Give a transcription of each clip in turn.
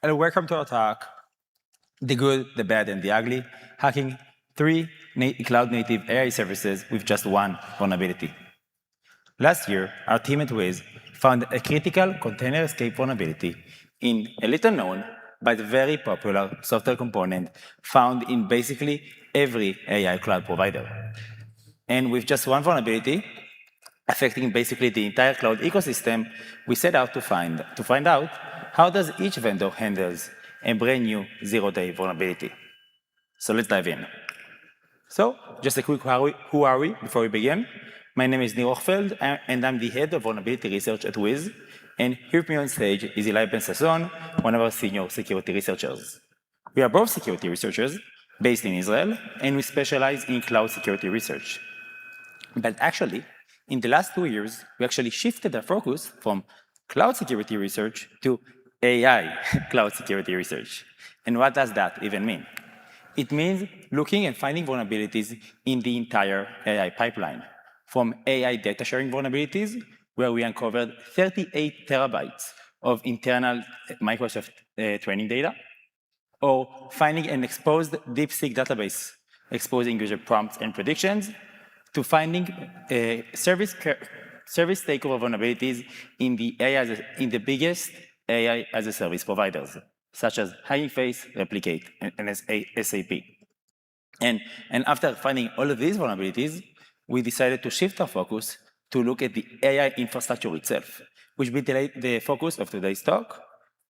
And welcome to our talk, The Good, the Bad, and the Ugly, hacking 3 cloud-native AI services with just 1 vulnerability. Last year, our team at Wiz found a critical container escape vulnerability in a little-known but very popular software component found in basically every AI cloud provider. And with just 1 vulnerability, affecting basically the entire cloud ecosystem, we set out to find out how does each vendor handles a brand new zero-day vulnerability. So let's dive in. So just a quick who are we before we begin. My name is Nir Ohfeld, and I'm the head of vulnerability research at Wiz. And here with me on stage is Hillai Ben-Sasson, one of our senior security researchers. We are both security researchers based in Israel, and we specialize in cloud security research. But actually, in the last 2 years, we actually shifted our focus from cloud security research to AI cloud security research. And what does that even mean? It means looking and finding vulnerabilities in the entire AI pipeline, from AI data sharing vulnerabilities, where we uncovered 38 terabytes of internal Microsoft training data, or finding an exposed DeepSeek database exposing user prompts and predictions, to finding service takeover vulnerabilities in the biggest AI as a service providers, such as Hugging Face, Replicate, and SAP. And after finding all of these vulnerabilities, we decided to shift our focus to look at the AI infrastructure itself, which will be the focus of today's talk.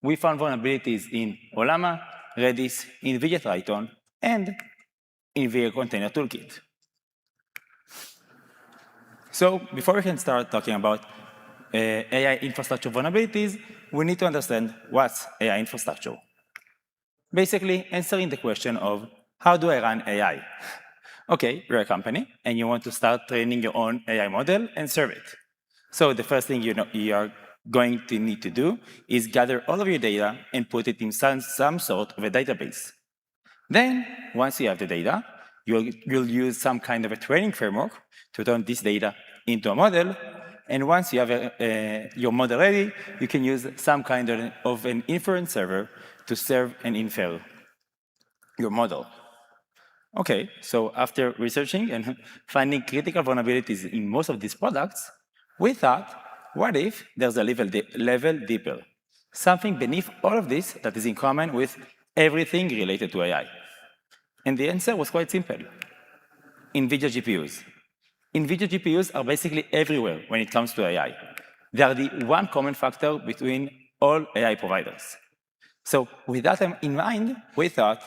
We found vulnerabilities in Olama, Redis, NVIDIA Triton, and NVIDIA Container Toolkit. So before we can start talking about AI infrastructure vulnerabilities, we need to understand what's AI infrastructure. Basically, answering the question of, how do I run AI? Okay, you're a company, and you want to start training your own AI model and serve it. So the first thing you are going to need to do is gather all of your data and put it in some sort of a database. Then, once you have the data, you'll use some kind of a training framework to turn this data into a model. And once you have your model ready, you can use some kind of an inference server to serve and infer your model. Okay, so after researching and finding critical vulnerabilities in most of these products, we thought, what if there's a level deeper? Something beneath all of this that is in common with everything related to AI. And the answer was quite simple. NVIDIA GPUs. NVIDIA GPUs are basically everywhere when it comes to AI. They are the one common factor between all AI providers. So with that in mind, we thought,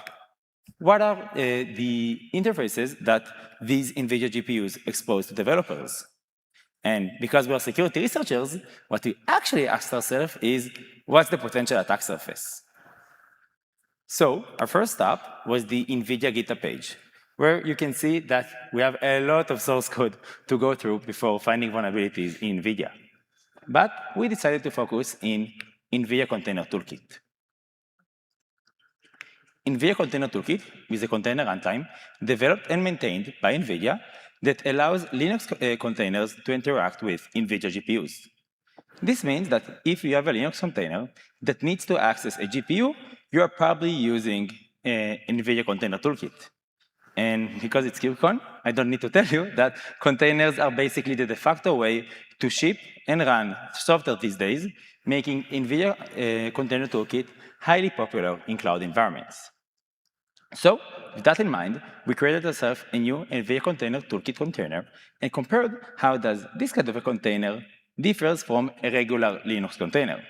what are the interfaces that these NVIDIA GPUs expose to developers? And because we are security researchers, what we actually asked ourselves is, what's the potential attack surface? So our first stop was the NVIDIA GitHub page, where you can see that we have a lot of source code to go through before finding vulnerabilities in NVIDIA. But we decided to focus in NVIDIA Container Toolkit. NVIDIA Container Toolkit is a container runtime developed and maintained by NVIDIA that allows Linux containers to interact with NVIDIA GPUs. This means that if you have a Linux container that needs to access a GPU, you are probably using NVIDIA Container Toolkit. And because it's KubeCon, I don't need to tell you that containers are basically the de facto way to ship and run software these days, making NVIDIA Container Toolkit highly popular in cloud environments. So, with that in mind, we created ourselves a new NVIDIA Container Toolkit container and compared how does this kind of a container differs from a regular Linux container.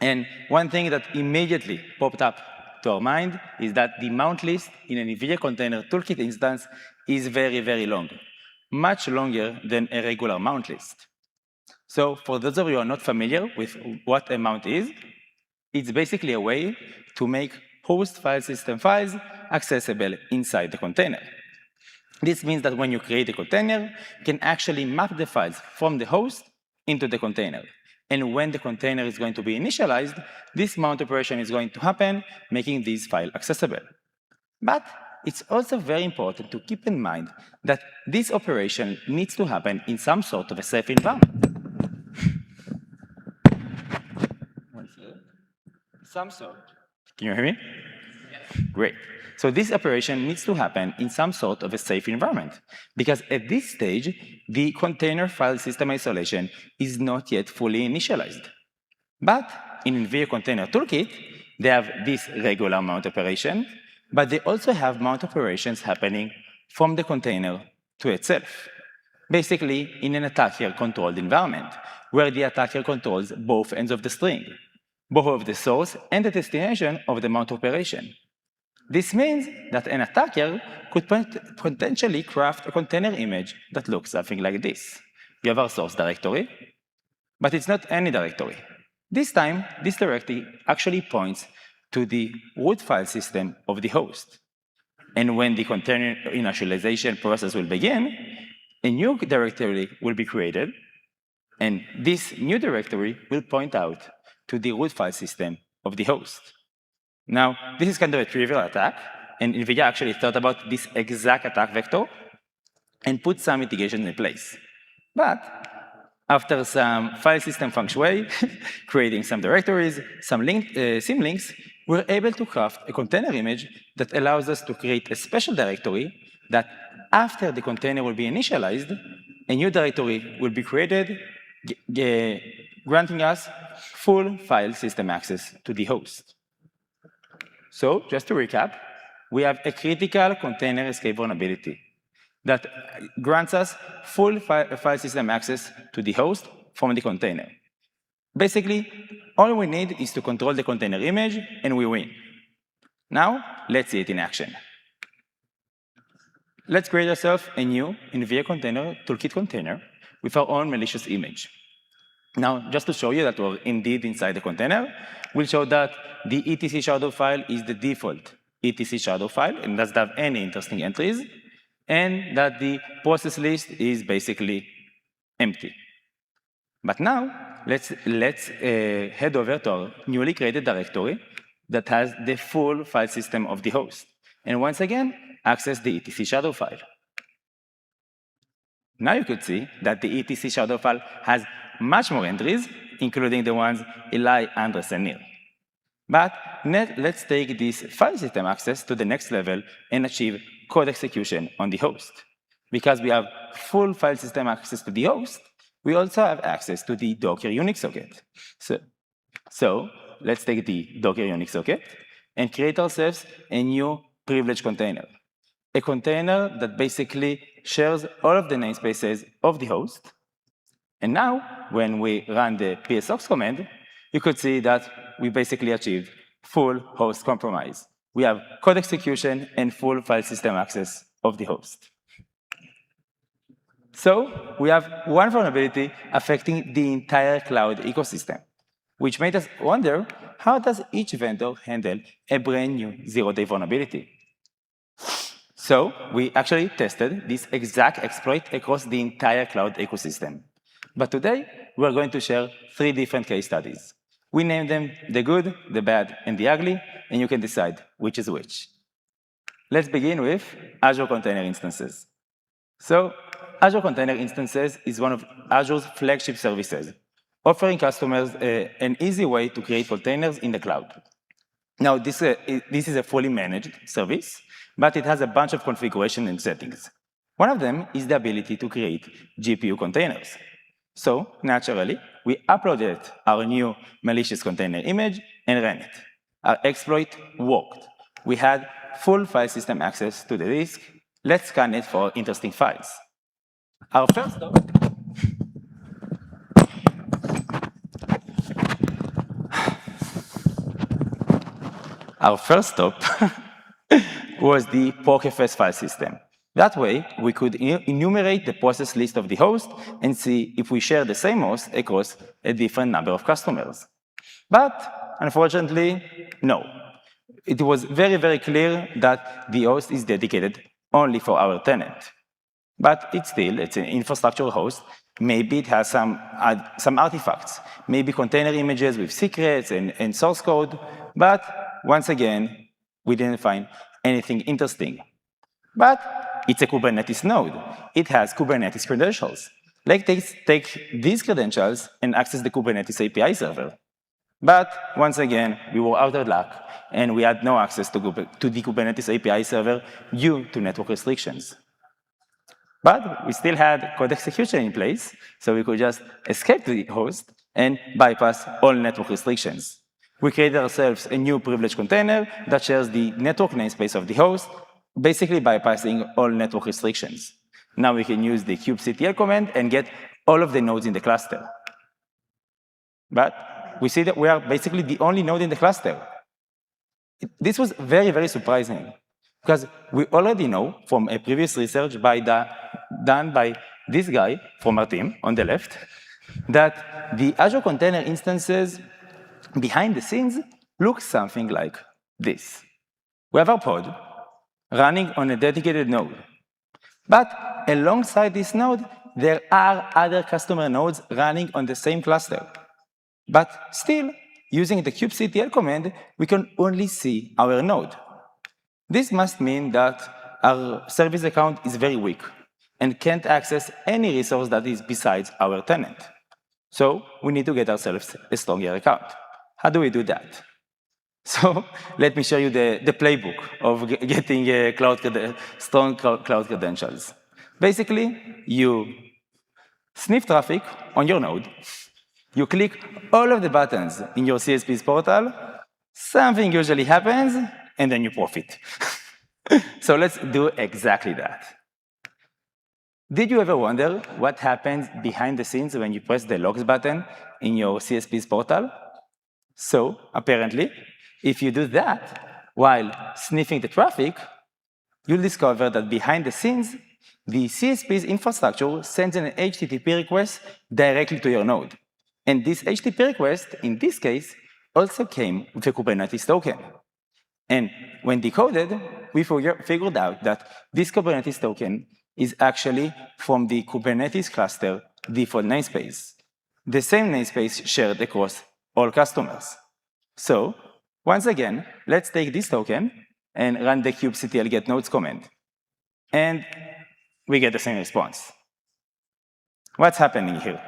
And one thing that immediately popped up to our mind is that the mount list in an NVIDIA Container Toolkit instance is very, very long, much longer than a regular mount list. So for those of you who are not familiar with what a mount is, it's basically a way to make host file system files accessible inside the container. This means that when you create a container, you can actually map the files from the host into the container. And when the container is going to be initialized, this mount operation is going to happen, making this file accessible. But it's also very important to keep in mind that this operation needs to happen in some sort of a safe environment. some sort. Can you hear me? Great. So this operation needs to happen in some sort of a safe environment, because at this stage, the container file system isolation is not yet fully initialized. But in NVIDIA Container Toolkit, they have this regular mount operation, but they also have mount operations happening from the container to itself, basically in an attacker-controlled environment, where the attacker controls both ends of the string, both of the source and the destination of the mount operation. This means that an attacker could potentially craft a container image that looks something like this. You have our source directory, but it's not any directory. This time, this directory actually points to the root file system of the host. And when the container initialization process will begin, a new directory will be created, and this new directory will point out to the root file system of the host. Now, this is kind of a trivial attack, and NVIDIA actually thought about this exact attack vector and put some mitigation in place. But after some file system feng shui, creating some directories, some symlinks, we're able to craft a container image that allows us to create a special directory that after the container will be initialized, a new directory will be created, granting us full file system access to the host. So, just to recap, we have a critical container escape vulnerability that grants us full file system access to the host from the container. Basically, all we need is to control the container image, and we win. Now, let's see it in action. Let's create ourselves a new NVIDIA Container Toolkit container with our own malicious image. Now, just to show you that we're indeed inside the container, we'll show that the etc shadow file is the default etc shadow file and doesn't have any interesting entries, and that the process list is basically empty. But now, let's head over to our newly created directory that has the full file system of the host. And once again, access the etc shadow file. Now you could see that the etc shadow file has much more entries, including the ones Hillai Ben-Sasson Nir. But let's take this file system access to the next level and achieve code execution on the host. Because we have full file system access to the host, we also have access to the Docker Unix socket. So let's take the Docker Unix socket and create ourselves a new privileged container. A container that basically shares all of the namespaces of the host. And now, when we run the psox command, you could see that we basically achieved full host compromise. We have code execution and full file system access of the host. So we have one vulnerability affecting the entire cloud ecosystem, which made us wonder, how does each vendor handle a brand new zero-day vulnerability? So we actually tested this exact exploit across the entire cloud ecosystem. But today, we're going to share 3 different case studies. We named them the good, the bad, and the ugly, and you can decide which is which. Let's begin with Azure Container Instances. So Azure Container Instances is one of Azure's flagship services, offering customers an easy way to create containers in the cloud. Now, this is a fully managed service, but it has a bunch of configuration and settings. One of them is the ability to create GPU containers. So, naturally, we uploaded our new malicious container image and ran it. Our exploit worked. We had full file system access to the disk. Let's scan it for interesting files. Our first stop was the K8s file system. That way, we could enumerate the process list of the host and see if we share the same host across a different number of customers. But unfortunately, no. It was very, very clear that the host is dedicated only for our tenant. But it's an infrastructure host. Maybe it has some artifacts, maybe container images with secrets and source code. But once again, we didn't find anything interesting. But it's a Kubernetes node. It has Kubernetes credentials. Let's take these credentials and access the Kubernetes API server. But once again, we were out of luck, and we had no access to the Kubernetes API server due to network restrictions. But we still had code execution in place, so we could just escape to the host and bypass all network restrictions. We created ourselves a new privileged container that shares the network namespace of the host, basically bypassing all network restrictions. Now we can use the kubectl command and get all of the nodes in the cluster. But we see that we are basically the only node in the cluster. This was very, very surprising, because we already know from a previous research done by this guy from our team on the left, that the Azure container instances behind the scenes look something like this. We have our pod running on a dedicated node. But alongside this node, there are other customer nodes running on the same cluster. But still, using the kubectl command, we can only see our node. This must mean that our service account is very weak and can't access any resource that is besides our tenant. So we need to get ourselves a stronger account. How do we do that? So let me show you the playbook of getting strong cloud credentials. Basically, you sniff traffic on your node, you click all of the buttons in your CSP's portal, something usually happens, and then you profit. So let's do exactly that. Did you ever wonder what happens behind the scenes when you press the logs button in your CSP's portal? So apparently, if you do that while sniffing the traffic, you'll discover that behind the scenes, the CSP's infrastructure sends an HTTP request directly to your node. And this HTTP request, in this case, also came with a Kubernetes token. And when decoded, we figured out that this Kubernetes token is actually from the Kubernetes cluster default namespace, the same namespace shared across all customers. So once again, let's take this token and run the kubectl get nodes command. And we get the same response. What's happening here?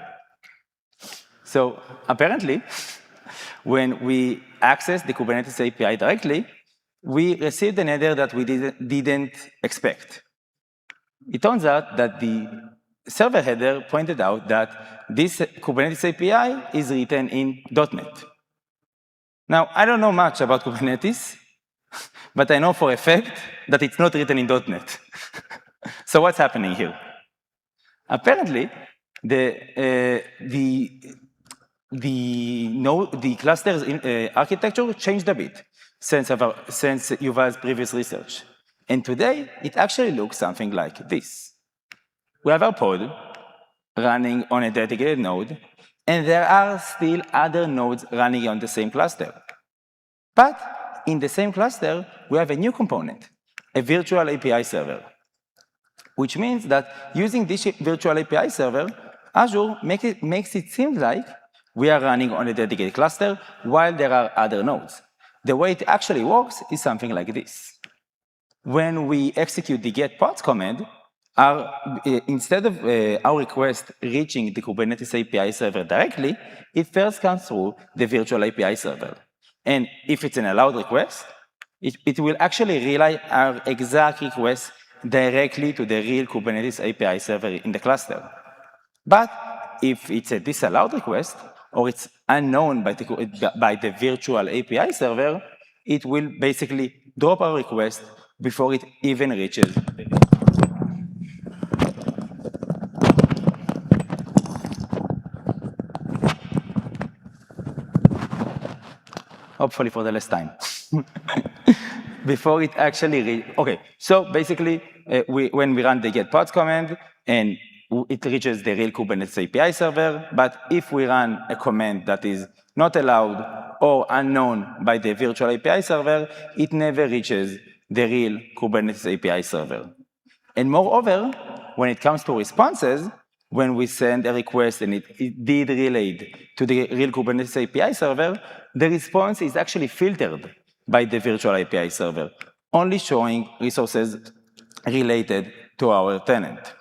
So apparently, when we access the Kubernetes API directly, we received an header that we didn't expect. It turns out that the server header pointed out that this Kubernetes API is written in .NET. Now, I don't know much about Kubernetes, but I know for a fact that it's not written in .NET. So what's happening here? Apparently, the cluster's architecture changed a bit since Yuval's previous research. And today, it actually looks something like this. We have our pod running on a dedicated node, and there are still other nodes running on the same cluster. But in the same cluster, we have a new component, a virtual API server, which means that using this virtual API server, Azure makes it seem like we are running on a dedicated cluster while there are other nodes. The way it actually works is something like this. When we execute the get pods command, instead of our request reaching the Kubernetes API server directly, it first comes through the virtual API server. And if it's an allowed request, it will actually relay our exact request directly to the real Kubernetes API server in the cluster. But if it's a disallowed request, or it's unknown by the virtual API server, it will basically drop our request before it even reaches the hopefully for the last time. Before it actually okay, so basically, when we run the get pods command, and it reaches the real Kubernetes API server, but if we run a command that is not allowed or unknown by the virtual API server, it never reaches the real Kubernetes API server. And moreover, when it comes to responses, when we send a request and it did relayed to the real Kubernetes API server, the response is actually filtered by the virtual API server, only showing resources related to our tenant.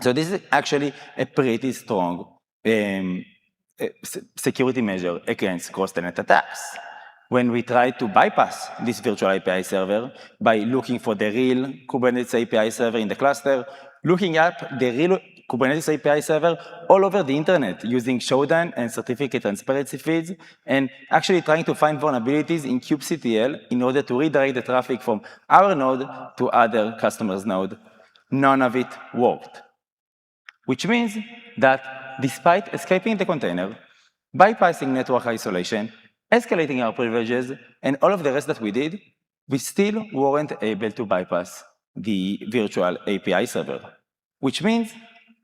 So this is actually a pretty strong security measure against cross-tenant attacks. When we try to bypass this virtual API server by looking for the real Kubernetes API server in the cluster, looking up the real Kubernetes API server all over the internet using showdown and certificate transparency feeds, and actually trying to find vulnerabilities in kubectl in order to redirect the traffic from our node to other customers' node. None of it worked. Which means that despite escaping the container, bypassing network isolation, escalating our privileges, and all of the rest that we did, we still weren't able to bypass the virtual API server. Which means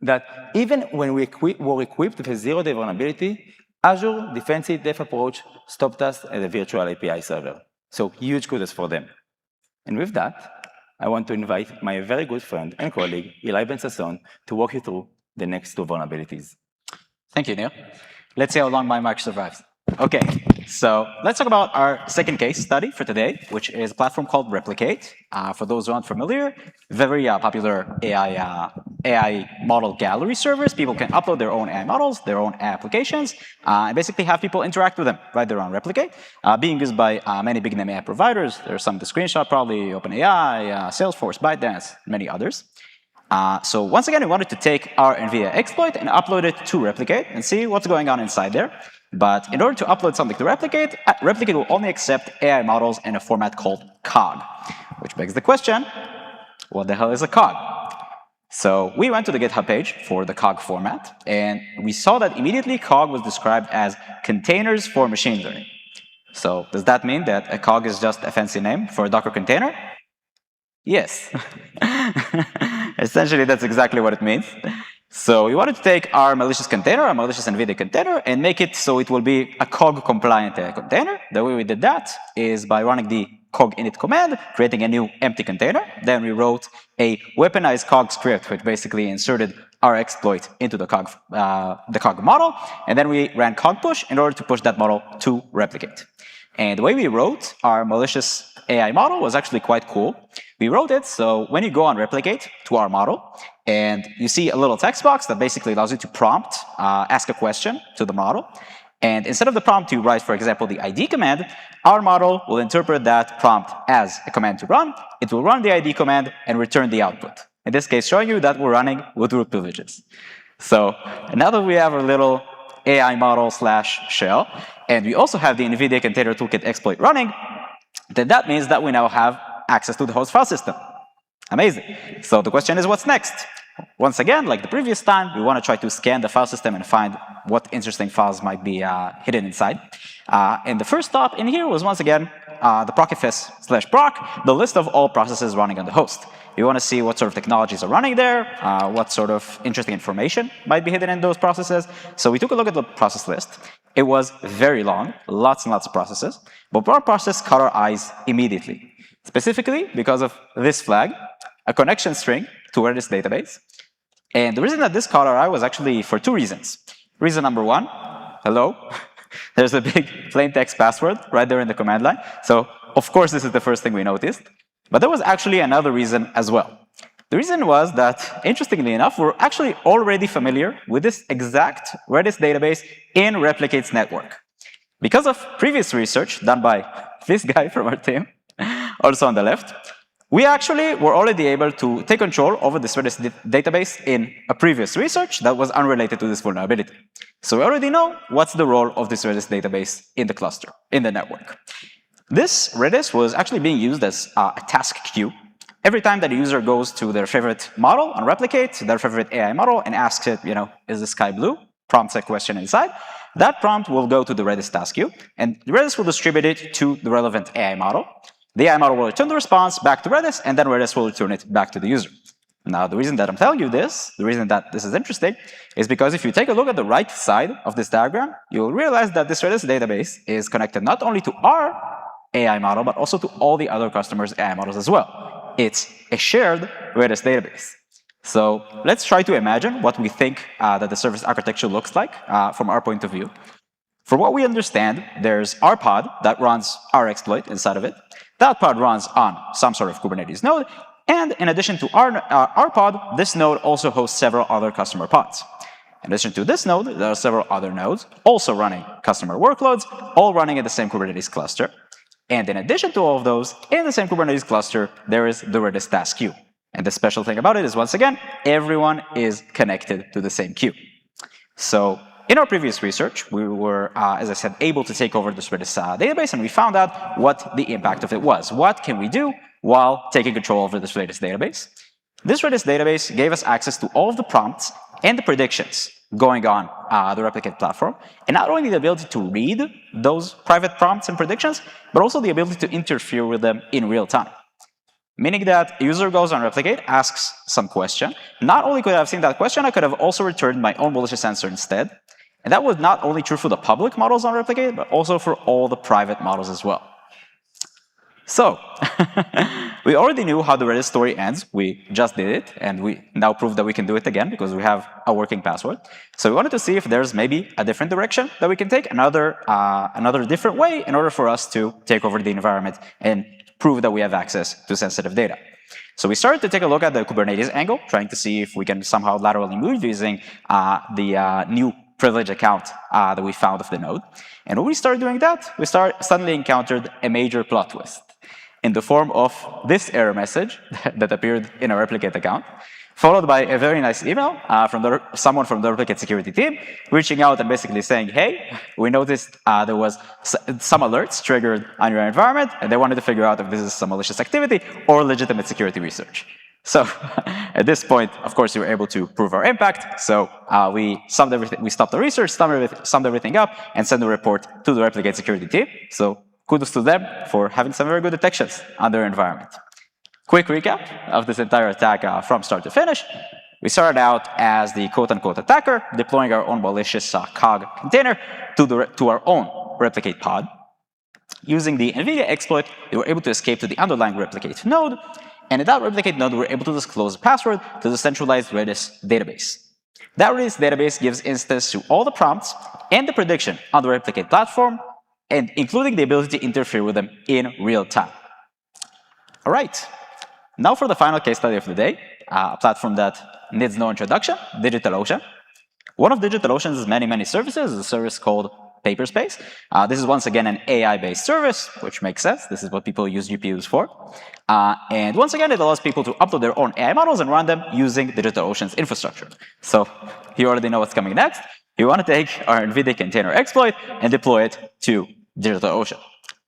that even when we were equipped with a zero-day vulnerability, Azure defensive dev approach stopped us at a virtual API server. So huge kudos for them. And with that, I want to invite my very good friend and colleague, Hillai Ben-Sasson, to walk you through the next two vulnerabilities. Thank you, Nir. Let's see how long my mic survives. Okay, so let's talk about our second case study for today, which is a platform called Replicate. For those who aren't familiar, very popular AI model gallery service. People can upload their own AI models, their own applications, and basically have people interact with them right there on Replicate, being used by many big name AI providers. There's some of the screenshot, probably OpenAI, Salesforce, ByteDance, many others. So once again, we wanted to take our NVIDIA exploit and upload it to Replicate and see what's going on inside there. But in order to upload something to Replicate, Replicate will only accept AI models in a format called COG, which begs the question, what the hell is a COG? So we went to the GitHub page for the COG format, and we saw that immediately COG was described as containers for machine learning. So does that mean that a COG is just a fancy name for a Docker container? Yes. Essentially, that's exactly what it means. So we wanted to take our malicious container, our malicious NVIDIA container, and make it so it will be a COG-compliant container. The way we did that is by running the COG init command, creating a new empty container. Then we wrote a weaponized COG script, which basically inserted our exploit into the COG model. And then we ran COG push in order to push that model to Replicate. And the way we wrote our malicious AI model was actually quite cool. We wrote it so when you go on Replicate to our model, and you see a little text box that basically allows you to prompt, ask a question to the model. And instead of the prompt you write, for example, the ID command, our model will interpret that prompt as a command to run. It will run the ID command and return the output. In this case, showing you that we're running with root privileges. So now that we have our little AI model / shell, and we also have the NVIDIA Container Toolkit exploit running, then that means that we now have access to the host file system. Amazing. So the question is, what's next? Once again, like the previous time, we want to try to scan the file system and find what interesting files might be hidden inside. And the first stop in here was once again the procfs/proc, the list of all processes running on the host. We want to see what sort of technologies are running there, what sort of interesting information might be hidden in those processes. So we took a look at the process list. It was very long, lots and lots of processes, but one process caught our eyes immediately, specifically because of this flag, a connection string to Redis database. And the reason that this caught our eye was actually for two reasons. Reason number one, hello, there's a big plain text password right there in the command line. So of course, this is the first thing we noticed. But there was actually another reason as well. The reason was that, interestingly enough, we're actually already familiar with this exact Redis database in Replicate's network. Because of previous research done by this guy from our team, also on the left, we actually were already able to take control over this Redis database in a previous research that was unrelated to this vulnerability. So we already know what's the role of this Redis database in the cluster, in the network. This Redis was actually being used as a task queue. Every time that a user goes to their favorite model on Replicate, their favorite AI model, and asks it, is the sky blue? Prompts a question inside. That prompt will go to the Redis task queue, and Redis will distribute it to the relevant AI model. The AI model will return the response back to Redis, and then Redis will return it back to the user. Now, the reason that I'm telling you this, the reason that this is interesting, is because if you take a look at the right side of this diagram, you'll realize that this Redis database is connected not only to our AI model, but also to all the other customers' AI models as well. It's a shared Redis database. So let's try to imagine what we think that the service architecture looks like from our point of view. From what we understand, there's our pod that runs our exploit inside of it. That pod runs on some sort of Kubernetes node. And in addition to our pod, this node also hosts several other customer pods. In addition to this node, there are several other nodes also running customer workloads, all running in the same Kubernetes cluster. And in addition to all of those, in the same Kubernetes cluster, there is the Redis task queue. And the special thing about it is, once again, everyone is connected to the same queue. So in our previous research, we were, as I said, able to take over this Redis database, and we found out what the impact of it was. What can we do while taking control over this Redis database? This Redis database gave us access to all of the prompts and the predictions going on the replicate platform, and not only the ability to read those private prompts and predictions, but also the ability to interfere with them in real time. Meaning that a user goes on replicate, asks some question. Not only could I have seen that question, I could have also returned my own malicious answer instead. And that was not only true for the public models on replicate, but also for all the private models as well. So, we already knew how the Redis story ends. We just did it, and we now proved that we can do it again because we have a working password. So we wanted to see if there's maybe a different direction that we can take, another different way in order for us to take over the environment and prove that we have access to sensitive data. So we started to take a look at the Kubernetes angle, trying to see if we can somehow laterally move using the new privilege account that we found of the node. And when we started doing that, we suddenly encountered a major plot twist in the form of this error message that appeared in our replicate account, followed by a very nice email from someone from the replicate security team reaching out and basically saying, hey, we noticed there was some alerts triggered on your environment, and they wanted to figure out if this is some malicious activity or legitimate security research. So at this point, of course, we were able to prove our impact. So we summed everything, we stopped the research, summed everything up, and sent the report to the replicate security team. So kudos to them for having some very good detections on their environment. Quick recap of this entire attack from start to finish. We started out as the quote-unquote attacker, deploying our own malicious cog container to our own replicate pod. Using the NVIDIA exploit, we were able to escape to the underlying replicate node, and in that replicate node, we were able to disclose a password to the centralized Redis database. That Redis database gives instance to all the prompts and the prediction on the replicate platform, and including the ability to interfere with them in real time. All right. Now for the final case study of the day, a platform that needs no introduction, DigitalOcean. One of DigitalOcean's many services is a service called Paperspace. This is once again an AI-based service, which makes sense. This is what people use GPUs for. And once again, it allows people to upload their own AI models and run them using DigitalOcean's infrastructure. So you already know what's coming next. You want to take our NVIDIA container exploit and deploy it to DigitalOcean.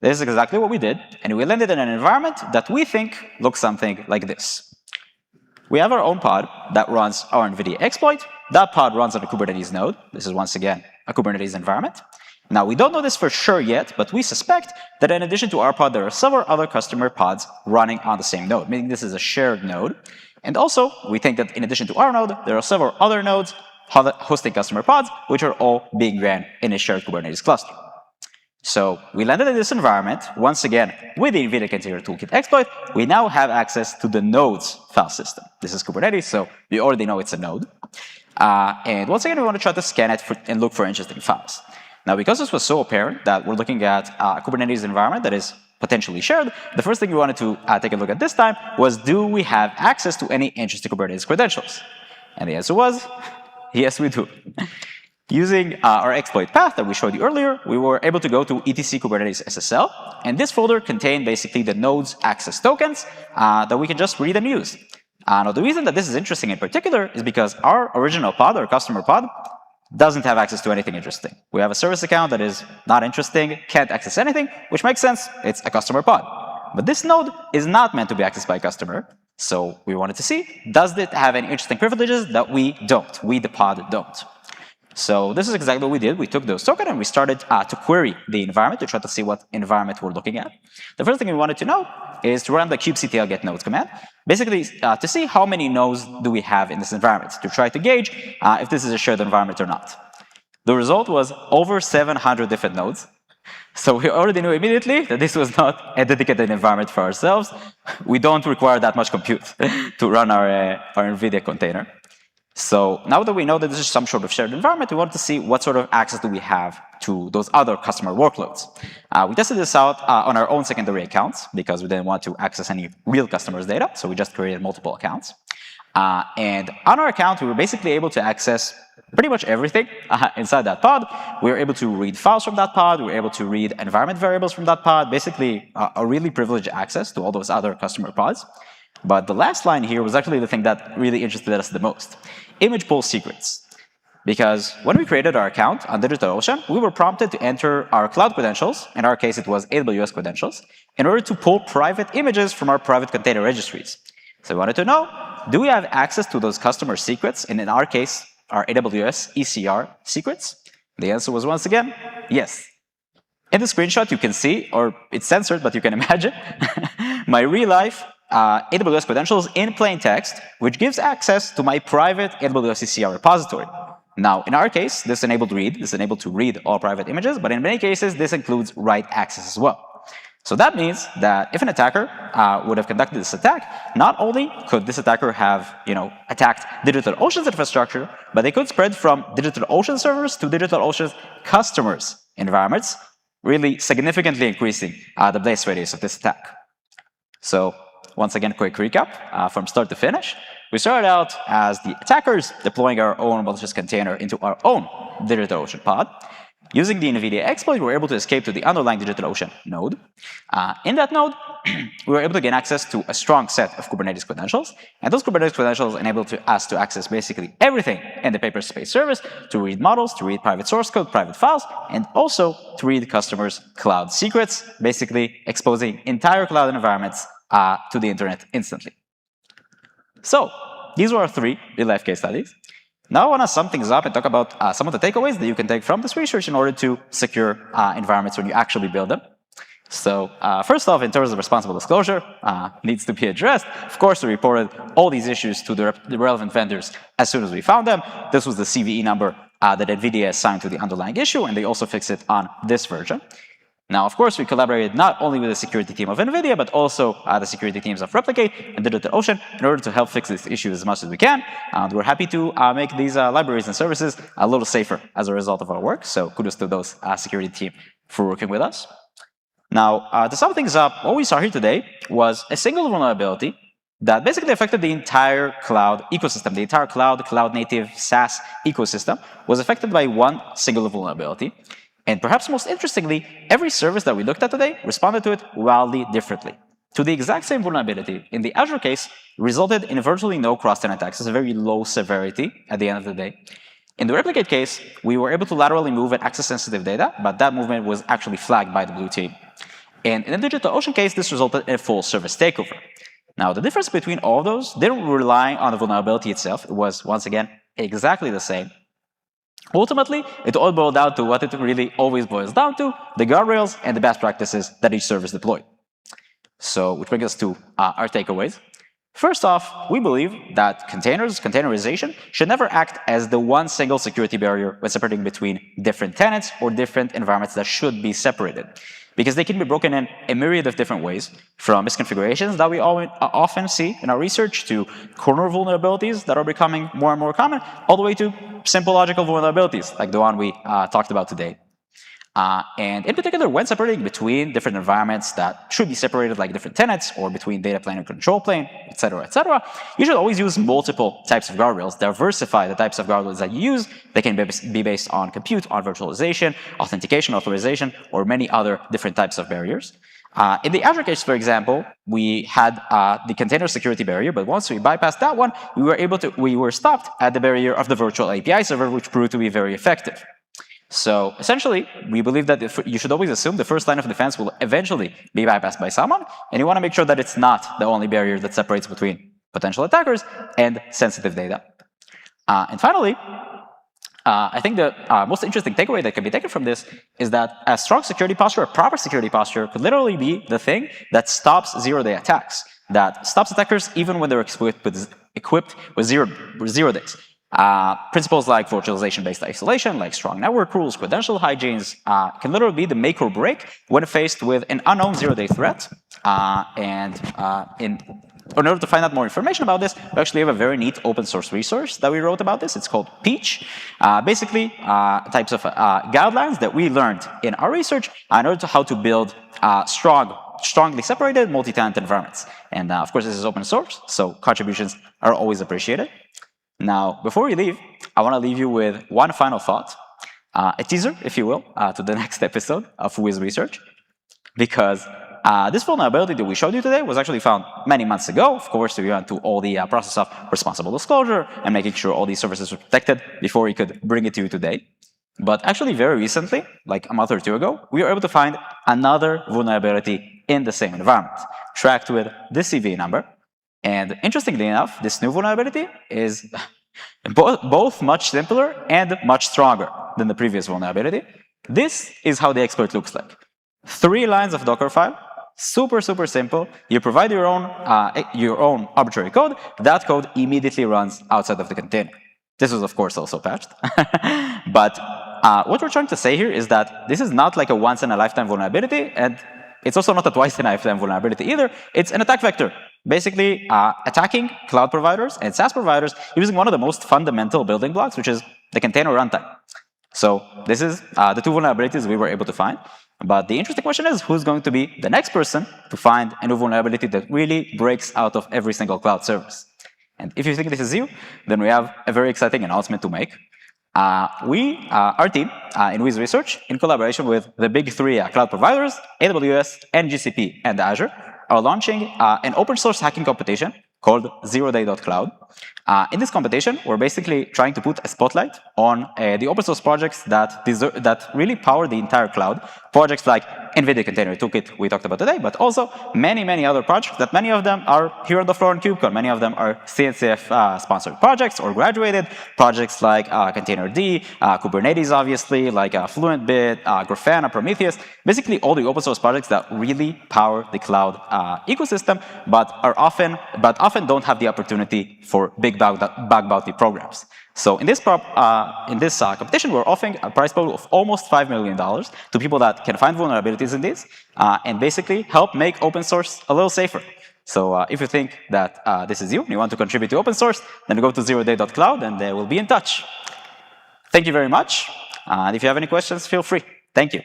This is exactly what we did, and we landed in an environment that we think looks something like this. We have our own pod that runs our NVIDIA exploit. That pod runs on a Kubernetes node. This is once again a Kubernetes environment. Now, we don't know this for sure yet, but we suspect that in addition to our pod, there are several other customer pods running on the same node, meaning this is a shared node. And also, we think that in addition to our node, there are several other nodes hosting customer pods, which are all being ran in a shared Kubernetes cluster. So we landed in this environment, once again, with the NVIDIA Container Toolkit exploit. We now have access to the node's file system. This is Kubernetes, so we already know it's a node. And once again, we want to try to scan it and look for interesting files. Now, because this was so apparent that we're looking at a Kubernetes environment that is potentially shared, the first thing we wanted to take a look at this time was, do we have access to any interesting Kubernetes credentials? And the answer was, yes, we do. Using our exploit path that we showed you earlier, we were able to go to etc Kubernetes SSL, and this folder contained basically the node's access tokens that we can just read and use. Now, the reason that this is interesting in particular is because our original pod, our customer pod, doesn't have access to anything interesting. We have a service account that is not interesting, can't access anything, which makes sense. It's a customer pod. But this node is not meant to be accessed by a customer, so we wanted to see, does it have any interesting privileges that we don't, we the pod don't. So this is exactly what we did. We took those tokens and we started to query the environment to try to see what environment we're looking at. The first thing we wanted to know is to run the kubectl get nodes command, basically to see how many nodes do we have in this environment, to try to gauge if this is a shared environment or not. The result was over 700 different nodes. So we already knew immediately that this was not a dedicated environment for ourselves. We don't require that much compute to run our NVIDIA container. So now that we know that this is some sort of shared environment, we want to see what sort of access do we have to those other customer workloads. We tested this out on our own secondary accounts because we didn't want to access any real customers' data, so we just created multiple accounts. And on our account, we were basically able to access pretty much everything inside that pod. We were able to read files from that pod. We were able to read environment variables from that pod, basically a really privileged access to all those other customer pods. But the last line here was actually the thing that really interested us the most. Image pool secrets. Because when we created our account on DigitalOcean, we were prompted to enter our cloud credentials, in our case it was AWS credentials, in order to pull private images from our private container registries. So we wanted to know, do we have access to those customer secrets, and in our case, our AWS ECR secrets? The answer was once again, yes. In the screenshot you can see, or it's censored, but you can imagine, my real-life AWS credentials in plain text, which gives access to my private AWS ECR repository. Now, in our case, this enabled read. This enabled to read all private images, but in many cases, this includes write access as well. So that means that if an attacker would have conducted this attack, not only could this attacker have, attacked DigitalOcean's infrastructure, but they could spread from DigitalOcean servers to DigitalOcean's customers' environments, really significantly increasing the blast radius of this attack. So once again, quick recap from start to finish. We started out as the attackers deploying our own malicious container into our own DigitalOcean pod. Using the NVIDIA exploit, we were able to escape to the underlying DigitalOcean node. In that node, we were able to gain access to a strong set of Kubernetes credentials. And those Kubernetes credentials enabled us to access basically everything in the Paperspace service, to read models, to read private source code, private files, and also to read customers' cloud secrets, basically exposing entire cloud environments to the internet instantly. So these were our 3 real-life case studies. Now I want to sum things up and talk about some of the takeaways that you can take from this research in order to secure environments when you actually build them. So first off, in terms of responsible disclosure, needs to be addressed. Of course, we reported all these issues to the relevant vendors as soon as we found them. This was the CVE number that NVIDIA assigned to the underlying issue, and they also fixed it on this version. Now, of course, we collaborated not only with the security team of NVIDIA, but also the security teams of Replicate and DigitalOcean in order to help fix this issue as much as we can. We're happy to make these libraries and services a little safer as a result of our work. So kudos to those security team for working with us. Now, to sum things up, what we saw here today was a single vulnerability that basically affected the entire cloud ecosystem. The entire cloud-native SaaS ecosystem was affected by one single vulnerability. And perhaps most interestingly, every service that we looked at today responded to it wildly differently. To the exact same vulnerability, in the Azure case, resulted in virtually no cross-tenant attacks. It's a very low severity at the end of the day. In the Replicate case, we were able to laterally move and access sensitive data, but that movement was actually flagged by the blue team. And in the DigitalOcean case, this resulted in a full service takeover. Now, the difference between all of those didn't rely on the vulnerability itself. It was, once again, exactly the same. Ultimately, it all boiled down to what it really always boils down to, the guardrails and the best practices that each service deployed. So, which brings us to our takeaways. First off, we believe that containerization, should never act as the one single security barrier when separating between different tenants or different environments that should be separated. Because they can be broken in a myriad of different ways, from misconfigurations that we often see in our research, to corner vulnerabilities that are becoming more and more common, all the way to simple logical vulnerabilities, like the one we talked about today. And in particular, when separating between different environments that should be separated, like different tenants, or between data plane and control plane, etc., you should always use multiple types of guardrails. Diversify the types of guardrails that you use. They can be based on compute, on virtualization, authentication, authorization, or many other different types of barriers. In the Azure case, for example, we had the container security barrier, but once we bypassed that one, we were stopped at the barrier of the virtual API server, which proved to be very effective. So essentially, we believe that you should always assume the first line of defense will eventually be bypassed by someone, and you want to make sure that it's not the only barrier that separates between potential attackers and sensitive data. And finally, I think the most interesting takeaway that can be taken from this is that a strong security posture, a proper security posture, could literally be the thing that stops zero-day attacks, that stops attackers even when they're equipped with zero days. Principles like virtualization-based isolation, like strong network rules, credential hygienes, can literally be the make or break when faced with an unknown zero-day threat. In order to find out more information about this, we actually have a very neat open source resource that we wrote about this. It's called Peach. Basically, types of guidelines that we learned in our research in order to how to build strong strongly separated multi-tenant environments. And of course, this is open source, so contributions are always appreciated. Now, before we leave, I want to leave you with one final thought, a teaser, if you will, to the next episode of Wiz Research, because this vulnerability that we showed you today was actually found many months ago. Of course, we went through all the process of responsible disclosure and making sure all these services were protected before we could bring it to you today. But actually, very recently, like a month or two ago, we were able to find another vulnerability in the same environment, tracked with this CV number. And interestingly enough, this new vulnerability is both much simpler and much stronger than the previous vulnerability. This is how the exploit looks like. 3 lines of Docker file, super simple. You provide your own arbitrary code. That code immediately runs outside of the container. This was, of course, also patched. But what we're trying to say here is that this is not like a once-in-a-lifetime vulnerability, and it's also not a twice-in-a-lifetime vulnerability either. It's an attack vector, basically attacking cloud providers and SaaS providers using one of the most fundamental building blocks, which is the container runtime. So this is the 2 vulnerabilities we were able to find. But the interesting question is, who's going to be the next person to find a new vulnerability that really breaks out of every single cloud service? And if you think this is you, then we have a very exciting announcement to make. Our team in Wiz Research, in collaboration with the big 3 cloud providers, AWS and GCP and Azure, are launching an open source hacking competition called zeroday.cloud. In this competition, we're basically trying to put a spotlight on the open source projects that really power the entire cloud. Projects like NVIDIA Container Toolkit we talked about today, but also many other projects that many of them are here on the floor in KubeCon. Many of them are CNCF sponsored projects or graduated. Projects like Containerd, Kubernetes obviously, like FluentBit, Grafana, Prometheus. Basically all the open source projects that really power the cloud ecosystem, but often don't have the opportunity for big bug bounty programs. So in this competition, we're offering a prize pool of almost $5 million to people that can find vulnerabilities in these and basically help make open source a little safer. So if you think that this is you and you want to contribute to open source, then go to zeroday.cloud and we'll be in touch. Thank you very much. And if you have any questions, feel free. Thank you.